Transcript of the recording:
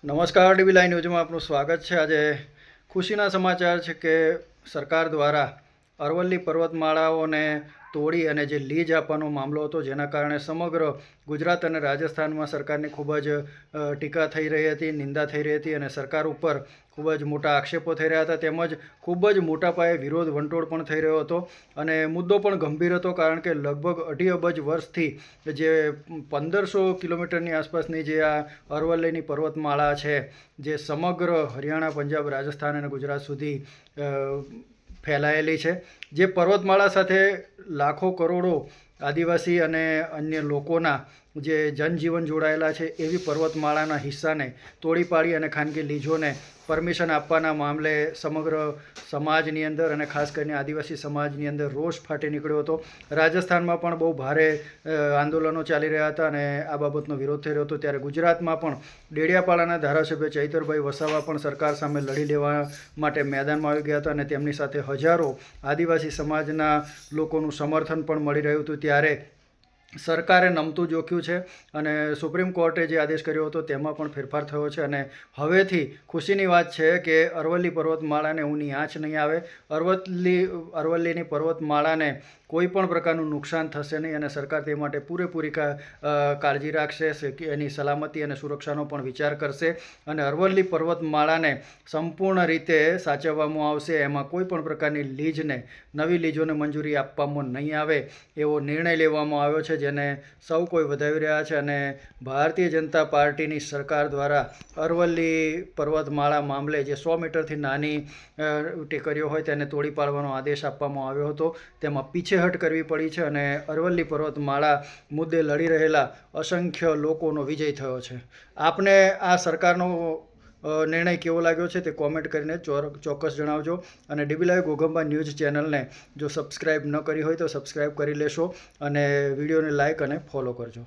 નમસ્કાર, dB live ન્યૂઝમાં આપનું સ્વાગત છે। આજે ખુશીના સમાચાર છે કે સરકાર દ્વારા અરવલ્લી પર્વતમાળાઓને તોડી અને જે લીજ આપવાનો મામલો હતો, જેના કારણે સમગ્ર ગુજરાત અને રાજસ્થાનમાં સરકારની ખૂબ જ ટીકા થઈ રહી હતી, નિંદા થઈ રહી હતી અને સરકાર ઉપર ખૂબ જ મોટા આક્ષેપો થઈ રહ્યા હતા, તેમજ ખૂબ જ મોટા પાયે વિરોધ વંટોળ પણ થઈ રહ્યો હતો અને મુદ્દો પણ ગંભીર હતો, કારણ કે લગભગ 2.5 અબજ વર્ષથી જે 1500 કિલોમીટરની આસપાસની જે આ અરવલ્લીની પર્વતમાળા છે, જે સમગ્ર હરિયાણા, પંજાબ, રાજસ્થાન અને ગુજરાત સુધી ફેલાયેલી છે, જે પર્વતમાળા સાથે લાખો કરોડો આદિવાસી અને અન્ય લોકોના જે જનજીવન જોડાયેલા છે, એવી પર્વતમાળાના હિસ્સાને તોડી પાડી અને ખાનગી લીજોને પરમિશન આપવાના મામલે સમગ્ર સમાજની અંદર અને ખાસ કરીને આદિવાસી સમાજની અંદર રોષ ફાટી નીકળ્યો હતો। રાજસ્થાનમાં પણ બહુ ભારે આંદોલનો ચાલી રહ્યા હતા અને આ બાબતનો વિરોધ થઈ રહ્યો હતો। ત્યારે ગુજરાતમાં પણ ડેડિયાપાડાના ધારાસભ્ય ચૈતરભાઈ વસાવા પણ સરકાર સામે લડી લેવા માટે મેદાનમાં આવી ગયા હતા અને તેમની સાથે હજારો આદિવાસી સમાજના લોકોનું સમર્થન પણ મળી રહ્યું હતું। ત્યારે સરકારે નમતું જોખ્યું છે અને સુપ્રીમ કોર્ટે જે આદેશ કર્યો હતો તેમાં પણ ફેરફાર થયો છે અને હવેથી ખુશીની વાત છે કે અરવલ્લી પર્વતમાળાને ઊની આંચ નહીં આવે, અરવલ્લીની પર્વતમાળાને કોઈ પણ પ્રકારનું નુકસાન થશે નહીં અને સરકાર તે માટે પૂરેપૂરી કાળજી રાખશે, એની સલામતી અને સુરક્ષાનો પણ વિચાર કરશે અને અરવલ્લી પર્વતમાળાને સંપૂર્ણ રીતે સાચવવામાં આવશે। એમાં કોઈ પણ પ્રકારની લીજને, નવી લીજોને મંજૂરી આપવામાં નહીં આવે એવો નિર્ણય લેવામાં આવ્યો છે, જેને સૌ કોઈ વધાવી રહ્યા છે અને ભારતીય જનતા પાર્ટીની સરકાર દ્વારા અરવલ્લી પર્વતમાળા મામલે જે 100 મીટરથી નાની ટેકરીઓ હોય તેને તોડી પાડવાનો આદેશ આપવામાં આવ્યો હતો, તેમાં પીછેહટ કરવી પડી છે અને અરવલ્લી પર્વતમાળા મુદ્દે લડી રહેલા અસંખ્ય લોકોનો વિજય થયો છે। આપને આ સરકારનો નિર્ણય કેવો લાગ્યો છે તે કોમેન્ટ કરીને ચોક્કસ જણાવજો અને ડીબી લાઈવ ઘોઘંબા ન્યૂઝ ચેનલને જો સબસ્ક્રાઈબ ન કરી હોય તો સબસ્ક્રાઈબ કરી લેશો અને વિડીયોને લાઇક અને ફોલો કરજો।